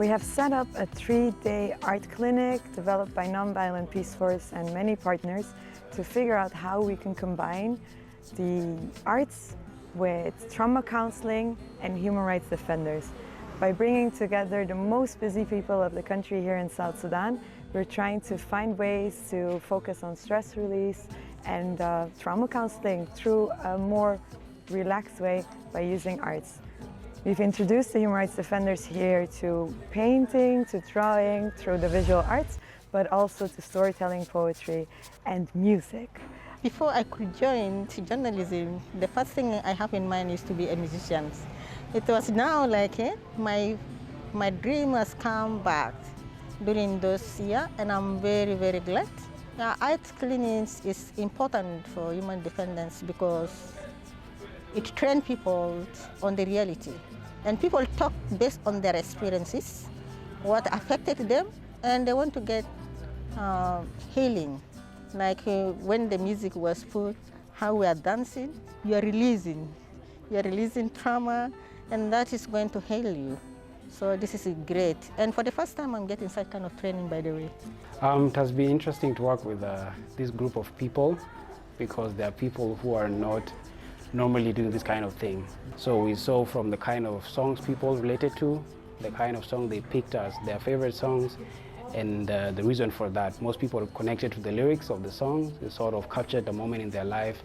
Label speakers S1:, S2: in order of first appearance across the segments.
S1: We have set up a 3-day art clinic developed by Nonviolent Peaceforce and many partners to figure out how we can combine the arts with trauma counseling and human rights defenders. By bringing together the most busy people of the country here in South Sudan, we're trying to find ways to focus on stress release and trauma counseling through a more relaxed way by using arts. We've introduced the human rights defenders here to painting, to drawing, through the visual arts, but also to storytelling, poetry, and music.
S2: Before I could join journalism, the first thing I have in mind is to be a musician. It was now like my dream has come back during those years, and I'm very, very glad. Art clinics is important for human defenders because it trains people on the reality. And people talk based on their experiences, what affected them, and they want to get healing. Like when the music was put, how we are dancing, you are releasing trauma, and that is going to heal you. So this is great. And for the first time, I'm getting such kind of training, by the way.
S3: It has been interesting to work with this group of people because there are people who are not normally doing this kind of thing. So we saw from the kind of songs people related to, the kind of song they picked as their favorite songs, and the reason for that. Most people connected to the lyrics of the songs. They sort of captured the moment in their life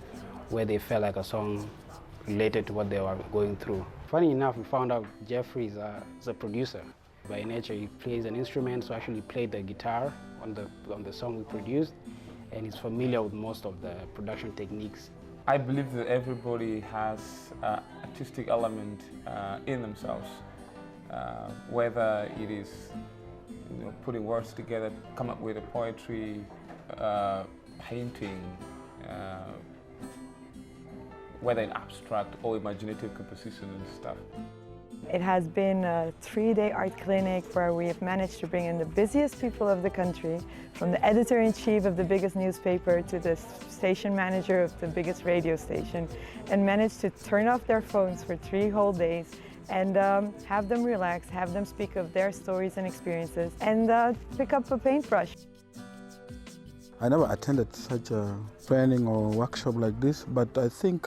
S3: where they felt like a song related to what they were going through. Funny enough, we found out Jeffrey is a producer. By nature, he plays an instrument, so actually played the guitar on the song we produced, and he's familiar with most of the production techniques.
S4: I believe that everybody has an artistic element in themselves, whether it is putting words together, come up with a poetry, painting, whether in abstract or imaginative composition and stuff.
S1: It has been a 3-day art clinic where we have managed to bring in the busiest people of the country, from the editor-in-chief of the biggest newspaper to the station manager of the biggest radio station, and managed to turn off their phones for 3 whole days and have them relax, have them speak of their stories and experiences, and pick up a paintbrush.
S5: I never attended such a training or workshop like this, but I think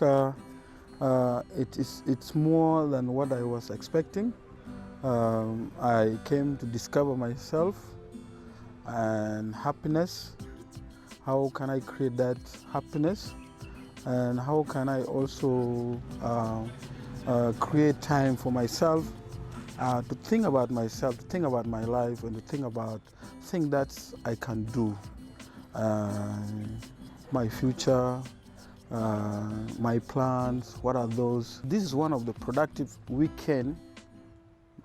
S5: it's more than what I was expecting. I came to discover myself and happiness. How can I create that happiness? And how can I also create time for myself to think about myself, to think about my life, and to think about things that I can do. My future, my plans, what are those? This is one of the productive weekend,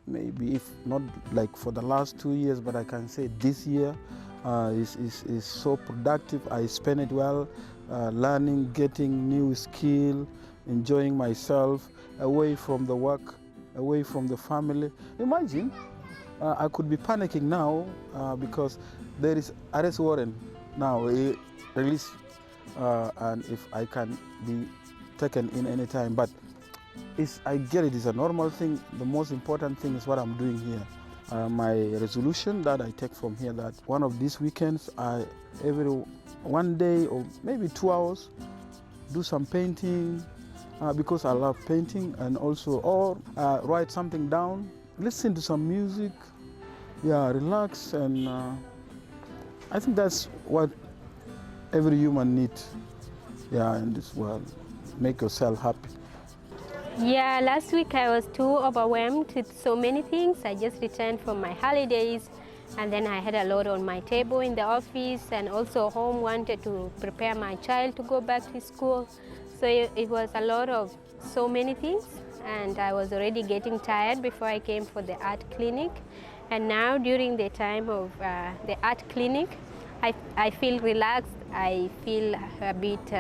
S5: maybe if not like for the last 2 years, but I can say this year is so productive. I spend it well, learning, getting new skill, enjoying myself, away from the work, away from the family. Imagine, I could be panicking now because there is arrest warrant now released, and if I can be taken in any time. But I get it, it's a normal thing. The most important thing is what I'm doing here. My resolution that I take from here, that one of these weekends, every 1 day or maybe 2 hours, do some painting, because I love painting, and also, or write something down, listen to some music, relax, and I think that's what every human needs, in this world. Make yourself happy.
S6: Yeah, last week I was too overwhelmed with so many things. I just returned from my holidays, and then I had a lot on my table in the office, and also home wanted to prepare my child to go back to school. So it was a lot of so many things, and I was already getting tired before I came for the art clinic. And now during the time of the art clinic, I feel relaxed. I feel a bit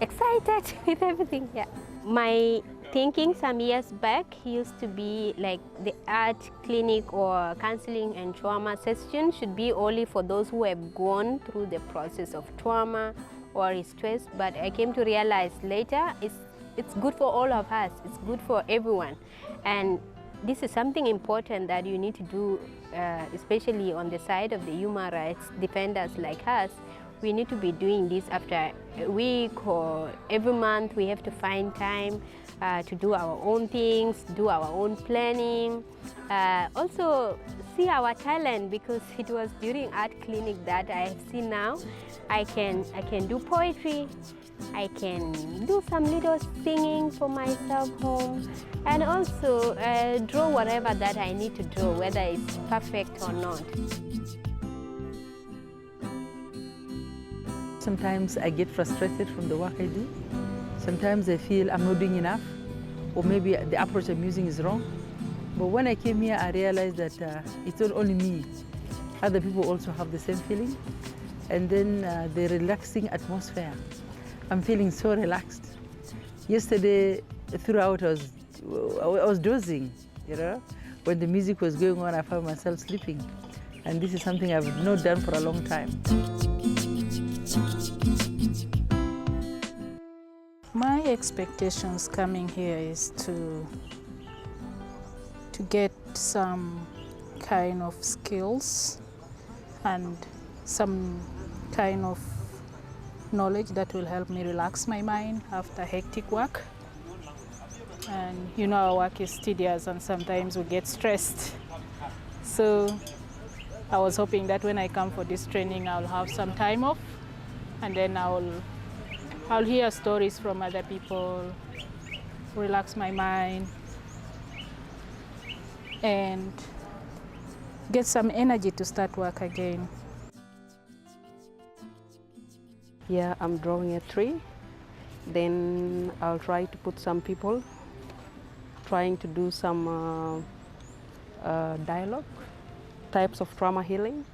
S6: excited with everything. Yeah. My thinking some years back used to be like the art clinic or counseling and trauma session should be only for those who have gone through the process of trauma or stress. But I came to realize later it's good for all of us. It's good for everyone. And this is something important that you need to do, especially on the side of the human rights defenders like us. We need to be doing this after a week or every month. We have to find time to do our own things, do our own planning. Also see our talent, because it was during art clinic that I have seen now. I can do poetry, I can do some little singing for myself home, and also draw whatever that I need to draw, whether it's perfect or not.
S7: Sometimes I get frustrated from the work I do. Sometimes I feel I'm not doing enough, or maybe the approach I'm using is wrong. But when I came here, I realized that it's not only me. Other people also have the same feeling. And then the relaxing atmosphere. I'm feeling so relaxed. Yesterday, throughout, I was dozing, you know. When the music was going on, I found myself sleeping. And this is something I've not done for a long time.
S8: My expectations coming here is to get some kind of skills and some kind of knowledge that will help me relax my mind after hectic work. And you know, our work is tedious and sometimes we get stressed. So I was hoping that when I come for this training, I'll have some time off, and then I'll hear stories from other people, relax my mind, and get some energy to start work again.
S9: Yeah, I'm drawing a tree. Then I'll try to put some people, trying to do some dialogue, types of trauma healing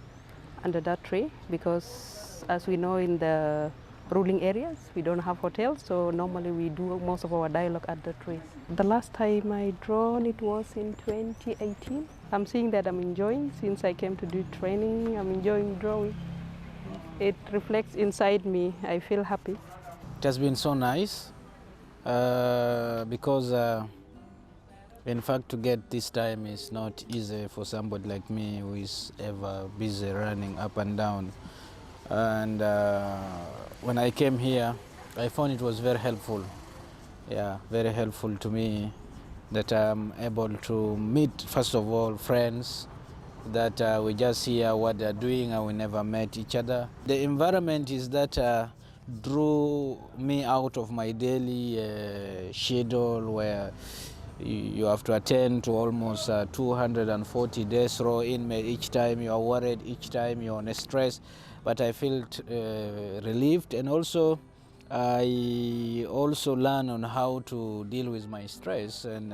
S9: under that tree, because as we know, in the ruling areas, we don't have hotels, so normally we do most of our dialogue at the trees. The last time I drawn, it was in 2018. I'm seeing that I'm enjoying. Since I came to do training, I'm enjoying drawing. It reflects inside me. I feel happy.
S10: It has been so nice because in fact, to get this time is not easy for somebody like me who is ever busy running up and down. And when I came here, I found it was very helpful. Yeah, very helpful to me that I'm able to meet, first of all, friends that we just hear what they're doing and we never met each other. The environment is that drew me out of my daily schedule where you have to attend to almost 240 days raw inmate. Each time you are worried, each time you're on stress, but I felt relieved, and also I also learned on how to deal with my stress and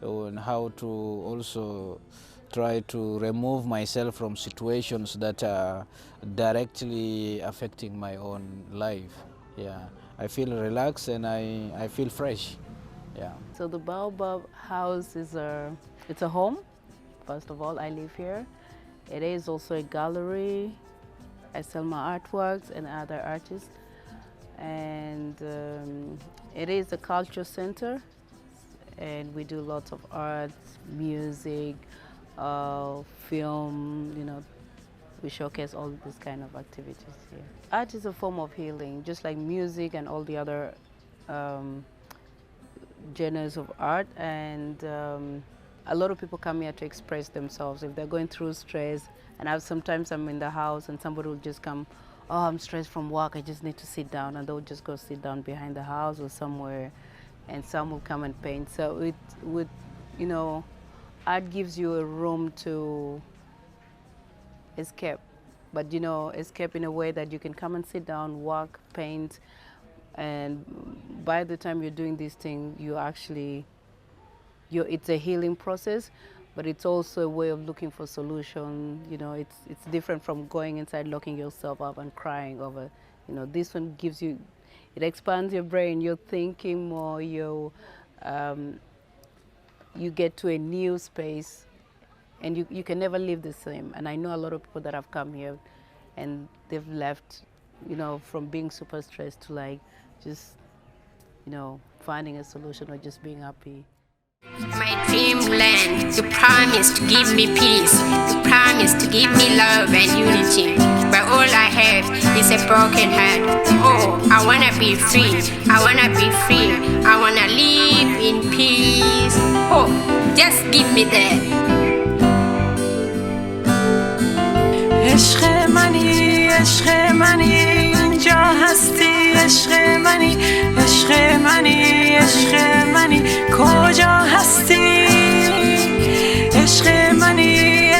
S10: on how to also try to remove myself from situations that are directly affecting my own life. Yeah, I feel relaxed and I feel fresh. Yeah.
S11: So the Baobab House is it's a home. First of all, I live here. It is also a gallery. I sell my artworks and other artists. And it is a culture center, and we do lots of arts, music, film, you know, we showcase all these kind of activities here. Art is a form of healing, just like music and all the other genres of art, and a lot of people come here to express themselves if they're going through stress. And sometimes I'm in the house and somebody will just come, oh, I'm stressed from work, I just need to sit down, and they'll just go sit down behind the house or somewhere, and some will come and paint. So it would, you know, art gives you a room to escape, but you know, escape in a way that you can come and sit down, work, paint, and by the time you're doing this thing, it's a healing process, but it's also a way of looking for solution. You know, it's different from going inside, locking yourself up and crying over. You know, this one gives you, it expands your brain. You're thinking more. You get to a new space, and you can never live the same. And I know a lot of people that have come here, and they've left, you know, from being super stressed to like just, you know, finding a solution or just being happy.
S6: My dreamland, you promised to give me peace, you promised to give me love and unity, but all I have is a broken heart. Oh, I wanna be free, I wanna be free, I wanna live in peace. Oh, just give me that.
S12: عشق منی اینجا هستی، عشق منی کجا هستی؟ عشق منی